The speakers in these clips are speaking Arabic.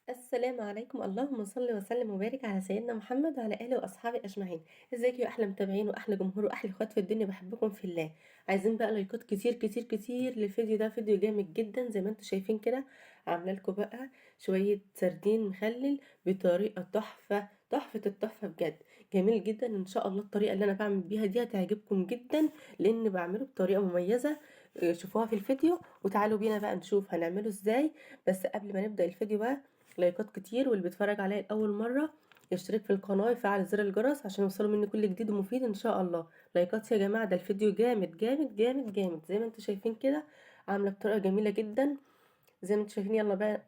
السلام عليكم، اللهم صل وسلم وبارك على سيدنا محمد وعلى اله واصحابه اجمعين. ازيك يا احلى متابعين واحلى جمهور واحلى اخوات في الدنيا، بحبكم في الله. عايزين بقى لايكات كتير كتير كتير للفيديو ده، فيديو جامد جدا زي ما انتم شايفين كده. عامله لكم بقى شويه سردين مخلل بطريقه تحفه تحفه التحفه بجد. جميل جدا، ان شاء الله الطريقه اللي انا بعمل بيها دي هتعجبكم جدا لان بعمله بطريقه مميزه. شوفوها في الفيديو وتعالوا بينا بقى نشوف هنعمله ازاي. بس قبل ما نبدا الفيديو بقى، لايكات كتير، واللي بيتفرج عليا لاول مره يشترك في القناه ويفعل زر الجرس عشان يوصلوا مني كل جديد ومفيد ان شاء الله. لايكات يا جماعه، ده الفيديو جامد جامد جامد جامد زي ما انتم شايفين كده. عامله بطريقه جميله جدا زي ما انتم شايفين. يلا بقى،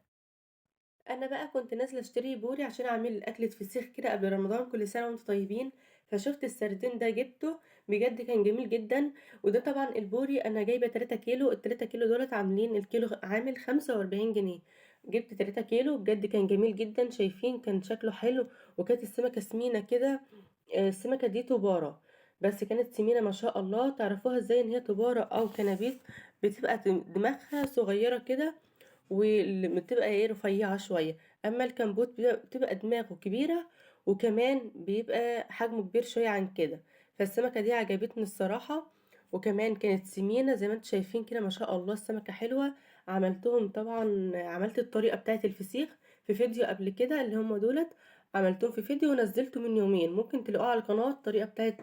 انا بقى كنت نازله اشتري بوري عشان اعمل اكله فسيخ كده قبل رمضان، كل سنه وانتم طيبين. فشفت السردين ده جبته، بجد كان جميل جدا. وده طبعا البوري انا جايبه 3 كيلو، ال 3 كيلو دولت عاملين الكيلو عامل 45 جنيه. جبت 3 كيلو، بجد كان جميل جدا. شايفين كان شكله حلو، وكانت السمكه سمينه كده. السمكه دي تباره، بس كانت سمينه ما شاء الله. تعرفوها ازاي ان هي تباره او كنابيت؟ بتبقى دماغها صغيره كده، وبتبقى ايه رفيعة شوية. اما الكمبوت بتبقى دماغه كبيرة، وكمان بيبقى حجمه كبير شوية عن كده. فالسمكة دي عجبتني الصراحة، وكمان كانت سمينة زي ما انتم شايفين كده ما شاء الله. السمكة حلوة. عملتهم طبعا، عملت الطريقة بتاعت الفسيخ في فيديو قبل كده، اللي هم دولت عملتهم في فيديو ونزلته من يومين. ممكن تلاقوه على القناة، الطريقة بتاعت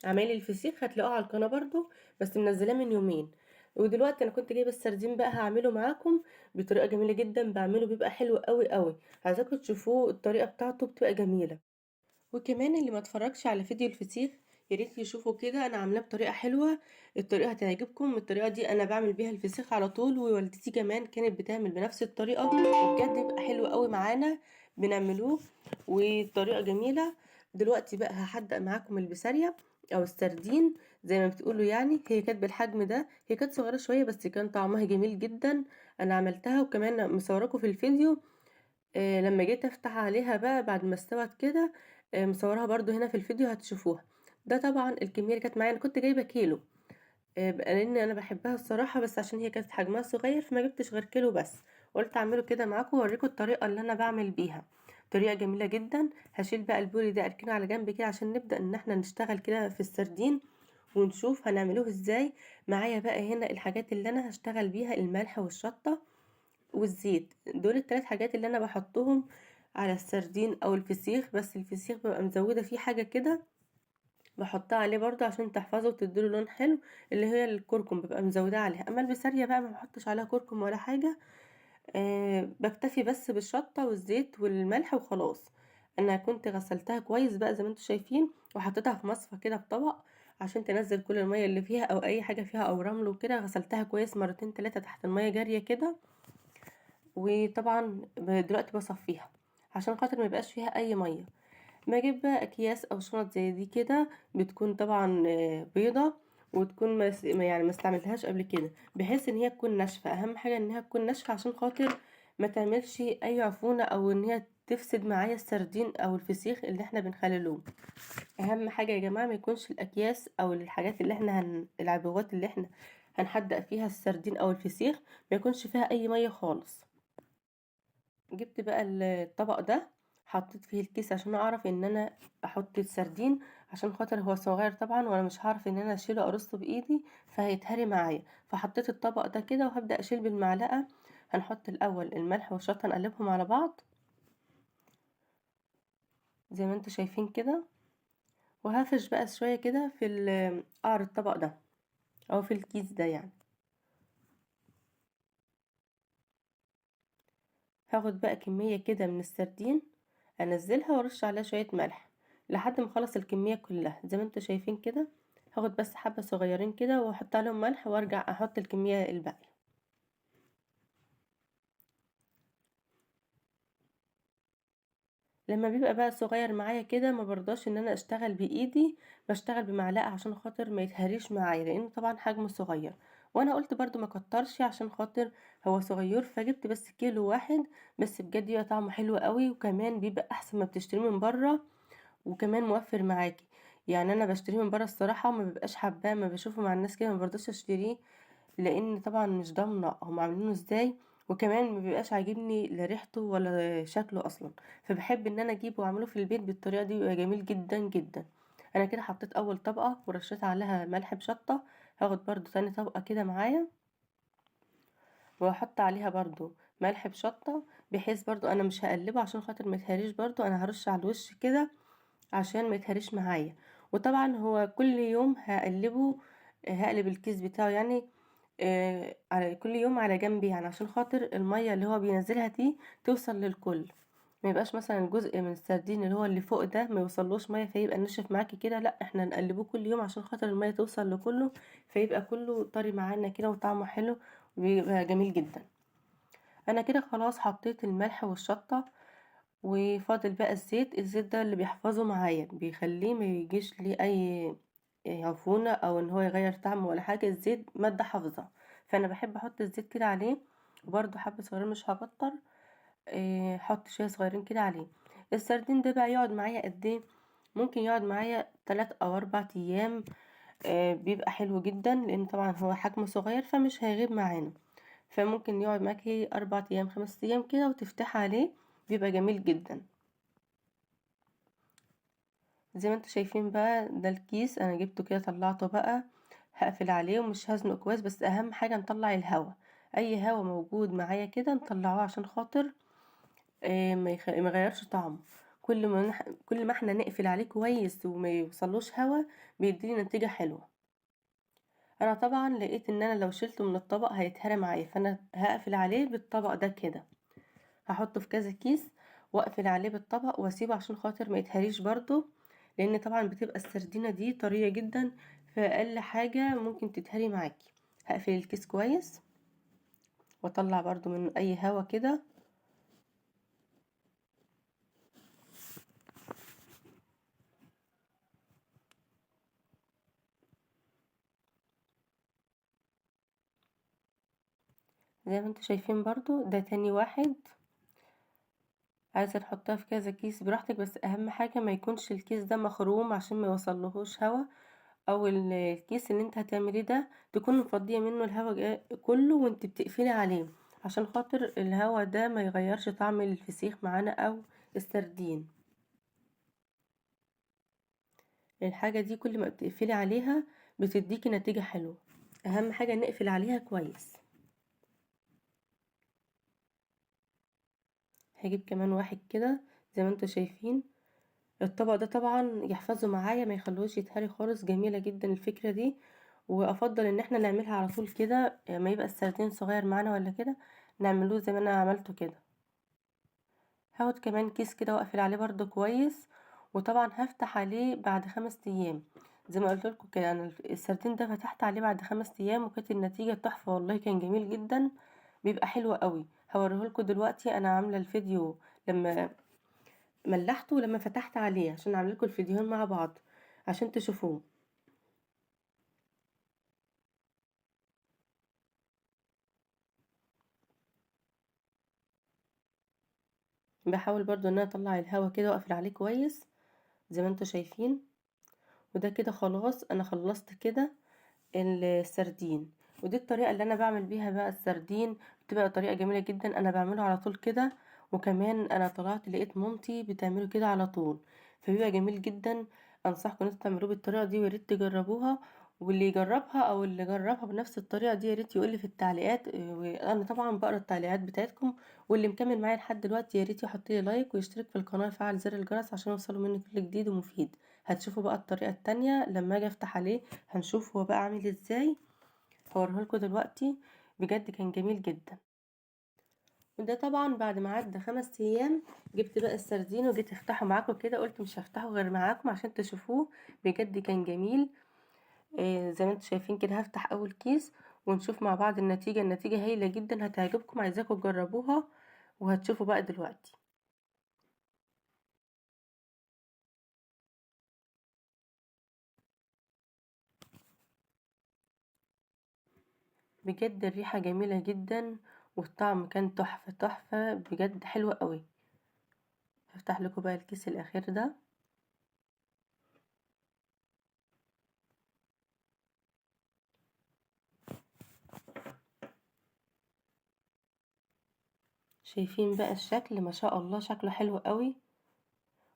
عمايل الفسيخ هتلاقوها على القناة برضو، بس منزلاه من يومين. ودلوقتي انا كنت جايبه السردين بقى هعمله معاكم بطريقه جميله جدا. بعمله بيبقى حلو قوي قوي، عايزاكم تشوفوه، الطريقه بتاعته بتبقى جميله. وكمان اللي ما اتفرجش على فيديو الفسيخ ياريت يشوفوا كده، انا عاملاه بطريقه حلوه. الطريقه هتعجبكم. الطريقه دي انا بعمل بيها الفسيخ على طول، ووالدتي كمان كانت بتعمل بنفس الطريقه، وبجد بيبقى حلو قوي معانا بنعملوه، وطريقه جميله. دلوقتي بقى هحدق معاكم البسارية او السردين زي ما بتقولوا. يعني هي كانت بالحجم ده، هي كانت صغيره شويه بس كان طعمها جميل جدا. انا عملتها وكمان مصوراكم في الفيديو. لما جيت افتح عليها بقى بعد ما استوت كده، مصورها برضو هنا في الفيديو هتشوفوها. ده طبعا الكميه اللي كانت معايا، انا كنت جايبه كيلو. لان انا بحبها الصراحه، بس عشان هي كانت حجمها صغير فما جبتش غير كيلو بس. قلت اعمله كده معاكم واوريكم الطريقه اللي انا بعمل بيها. طريقه جميله جدا. هشيل بقى البوري ده اركنه على جنب كده عشان نبدا ان احنا نشتغل كده في السردين ونشوف هنعملوه ازاي. معايا بقى هنا الحاجات اللي انا هشتغل بيها: الملح والشطه والزيت. دول الثلاث حاجات اللي انا بحطهم على السردين او الفسيخ. بس الفسيخ ببقى مزوده فيه حاجه كده بحطها عليه برضو عشان تحفظه وتديله لون حلو، اللي هي الكركم ببقى مزوداه عليها. اما البسارية بقى ما بحطش عليها كركم ولا حاجه. بكتفي بس بالشطه والزيت والملح وخلاص. انا كنت غسلتها كويس بقى زي ما انتم شايفين، وحطيتها في مصفى كده بطبق عشان تنزل كل الميه اللي فيها او اي حاجه فيها او رمل وكده. غسلتها كويس مرتين ثلاثه تحت الميه جاريه كده. وطبعا دلوقتي بصفيها عشان خاطر ما يبقاش فيها اي ميه. بجيب بقى اكياس او شنط زي دي كده، بتكون طبعا بيضة، وتكون يعني ما استعملتهاش قبل كده، بحيث ان هي تكون ناشفه. اهم حاجه انها تكون ناشفه عشان خاطر ما تعملش اي عفونه او ان هي تفسد معايا السردين او الفسيخ اللي احنا بنخللوه. اهم حاجه يا جماعه ما يكونش الاكياس او الحاجات اللي احنا العبوات اللي احنا هنحدق فيها السردين او الفسيخ ما يكونش فيها اي ميه خالص. جبت بقى الطبق ده، حطيت فيه الكيس عشان اعرف ان انا احط السردين، عشان خاطر هو صغير طبعا وانا مش هعرف ان انا اشيله ارصه بايدي فهيتهري معايا. فحطيت الطبق ده كده وهبدأ اشيل بالمعلقة. هنحط الاول الملح والشطة نقلبهم على بعض زي ما انتوا شايفين كده، وهفش بقى شوية كده في قعر الطبق ده او في الكيس ده يعني. هاخد بقى كمية كده من السردين، انزلها وارش عليها شوية ملح لحد ما اخلص الكمية كلها زي ما انتوا شايفين كده. هاخد بس حبة صغيرين كده واحط عليهم ملح وارجع احط الكمية الباقية. لما بيبقى بقى صغير معايا كده ما برضاش ان انا اشتغل بايدي، بشتغل بمعلقة عشان خاطر ما يتهريش معايا لانه طبعا حجمه صغير. وانا قلت برضو ما كترش عشان خاطر هو صغير، فجبت بس كيلو واحد. بس بجد بيبقى طعمه حلو قوي، وكمان بيبقى احسن ما بتشتريه من بره، وكمان موفر معاكي. يعني انا بشتريه من بره الصراحه وما بيبقاش حباه، ما بشوفه مع الناس كده ما برضاش اشتريه، لان طبعا مش ضامنه هم عاملينه ازاي وكمان ما بيبقاش عاجبني لا ريحته ولا شكله اصلا. فبحب ان انا اجيبه واعمله في البيت بالطريقه دي، بيبقى جميل جدا جدا. انا كده حطيت اول طبقه ورشيت عليها ملح بشطه. هاخد برضو تاني طبقه كده معايا، واحط عليها برضو ملح بشطه، بحيث برضو انا مش هقلبه عشان خاطر ما يتهريش، برضو انا هرش على الوش كده عشان ما يتهريش معايا. وطبعا هو كل يوم هقلبه، هقلب الكيس بتاعه يعني على كل يوم على جنب، يعني عشان خاطر المية اللي هو بينزلها دي توصل للكل. ما يبقاش مثلا جزء من السردين اللي هو اللي فوق ده ما يوصلوش مية فيبقى نشف معاكي كده، لا احنا نقلبوه كل يوم عشان خاطر المية توصل لكله، فيبقى كله طري معانا كده وطعمه حلو وبيبقى جميل جدا. انا كده خلاص حطيت الملح والشطة، وفاضل بقى الزيت. الزيت ده اللي بيحفظه معايا، بيخليه ما يجيش ليه اي عفونة او ان هو يغير طعمه ولا حاجة. الزيت مادة حافظة، فانا بحب احط الزيت كده عليه. وبرده حبة صغيرين مش هكتر، حط شوية صغيرين كده عليه. السردين ده بقى يقعد معايا قد ايه؟ ممكن يقعد معايا 3 او 4 ايام. بيبقى حلو جدا لان طبعا هو حجمه صغير فمش هيغيب معانا. فممكن يقعد معاكي 4 ايام 5 ايام كده وتفتح عليه، بيبقى جميل جدا. زي ما انتوا شايفين بقى، ده الكيس انا جبته كده طلعته بقى. هقفل عليه ومش هزنق كويس، بس اهم حاجة نطلع الهوا. اي هوا موجود معايا كده نطلعه عشان خاطر ما يغيرش طعمه. كل ما احنا نقفل عليه كويس وما يوصلوش هوا بيديني نتيجة حلوة. انا طبعا لقيت ان انا لو شلته من الطبق هيتهرى معايا، فانا هقفل عليه بالطبق ده كده. هحطه في كذا كيس واقفل عليه بالطبق واسيبه عشان خاطر ما يتهريش برضو، لان طبعا بتبقى السردينة دي طرية جدا، فاقل حاجة ممكن تتهري معاكي. هقفل الكيس كويس واطلع برضو من اي هوا كده. زي ما انتوا شايفين برضو ده تاني واحد. عايزة تحطها في كذا كيس براحتك، بس اهم حاجة ما يكونش الكيس ده مخروم عشان ما يوصلهوش هوا، او الكيس اللي انت هتعمليه ده تكون مفضية منه الهوا كله وانت بتقفلي عليه، عشان خاطر الهوا ده ما يغيرش طعم الفسيخ معانا او السردين. الحاجة دي كل ما بتقفلي عليها بتديكي نتيجة حلوة. اهم حاجة نقفل عليها كويس. هجيب كمان واحد كده زي ما انتوا شايفين. الطبق ده طبعا يحفظه معايا ما يخلوش يتهري خالص، جميلة جدا الفكرة دي. وافضل ان احنا نعملها على طول كده، ما يبقى السردين صغير معانا ولا كده نعملوه زي ما انا عملته كده. هاخد كمان كيس كده واقفل عليه برضو كويس، وطبعا هفتح عليه بعد 5 ايام. زي ما قلت لكم كده، انا السردين ده فتحت عليه بعد 5 ايام وكانت النتيجة تحفة والله، كان جميل جدا. بيبقى حلو قوي. هوريهولكوا دلوقتي انا عاملة الفيديو لما ملحته ولما فتحت عليه، عشان اعمل لكم الفيديوهين مع بعض عشان تشوفوه. بحاول برضو ان انا اطلع الهوا كده واقفل عليه كويس زي ما انتوا شايفين. وده كده خلاص انا خلصت كده السردين. ودي الطريقة اللي انا بعمل بيها بقى السردين، بتبقى طريقة جميلة جدا، انا بعمله على طول كده. وكمان انا طلعت لقيت مامتي بتعمله كده على طول، فبيبقى جميل جدا. انصحكم ان انتوا تعملوه بالطريقة دي، وياريت تجربوها. واللي يجربها او اللي جربها بنفس الطريقة دي ياريت يقولي في التعليقات، وانا طبعا بقرا التعليقات بتاعتكم. واللي مكمل معايا لحد دلوقتي ياريت يحط لي لايك ويشترك في القناة ويفعل زر الجرس عشان يوصلوا مني كل جديد ومفيد. هتشوفوا بقى الطريقة التانية لما اجي افتح عليه، هنشوف هو بقى عامل ازاي. هوريهولكوا دلوقتي. بجد كان جميل جدا. وده طبعا بعد ما عدى 5 ايام جبت بقى السردين وجيت افتحه معاكم كده، قلت مش هفتحه غير معاكم عشان تشوفوه. بجد كان جميل. زي ما انتم شايفين كده هفتح اول كيس ونشوف مع بعض النتيجة. النتيجة هايلة جدا هتعجبكم، عايزاكم تجربوها وهتشوفوا بقى دلوقتي. بجد الريحة جميلة جدا، والطعم كان تحفة تحفة بجد حلوة قوي. هفتح لكم بقى الكيس الاخير ده. شايفين بقى الشكل؟ ما شاء الله شكله حلو قوي،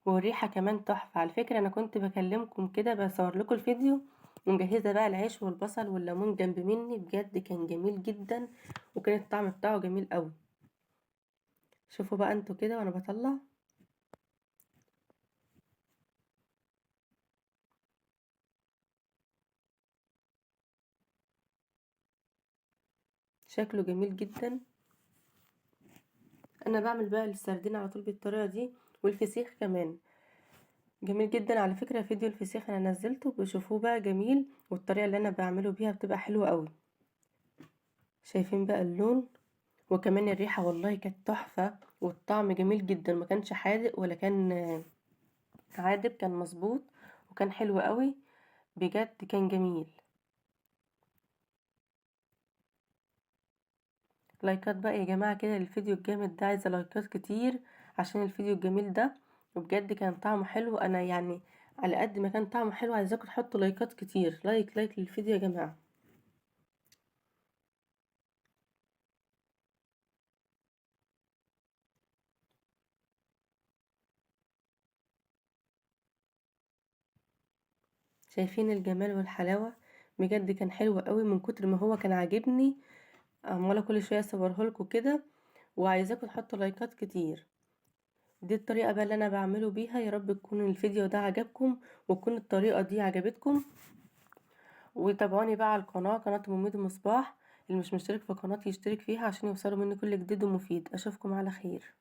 والريحة كمان تحفة. على فكرة انا كنت بكلمكم كده بصور لكم الفيديو ومجهزة بقى العيش والبصل والليمون جنب مني، بجد كان جميل جدا، وكان الطعم بتاعه جميل قوي. شوفوا بقى انتوا كده وانا بطلع، شكله جميل جدا. انا بعمل بقى السردين على طول بالطريقة دي، والفسيخ كمان جميل جدا. على فكرة فيديو الفسيخ انا نزلته، بشوفوه بقى جميل، والطريقة اللي انا بعمله بيها بتبقى حلوة قوي. شايفين بقى اللون؟ وكمان الريحة والله كانت تحفة، والطعم جميل جدا، ما كانش حادق ولا كان عادب، كان مظبوط وكان حلو قوي، بجد كان جميل. لايكات بقى يا جماعة كده للفيديو الجامد ده، عايزة لايكات كتير عشان الفيديو الجميل ده، وبجد كان طعمه حلو. انا يعني على قد ما كان طعمه حلو عايزاكم تحطوا لايكات كتير، لايك لايك للفيديو يا جماعة. شايفين الجمال والحلاوة؟ بجد كان حلو قوي من كتر ما هو كان عاجبني، عمالة كل شوية اصورهولكوا كده، وعايزاكم تحطوا لايكات كتير. دي الطريقة بقى اللي انا بعمله بيها. يا رب تكون الفيديو ده عجبكم، وتكون الطريقة دي عجبتكم. وتابعوني بقى على القناة، قناة مميد المصباح، اللي مش مشترك في قناتي يشترك فيها عشان يوصلوا مني كل جديد ومفيد. اشوفكم على خير.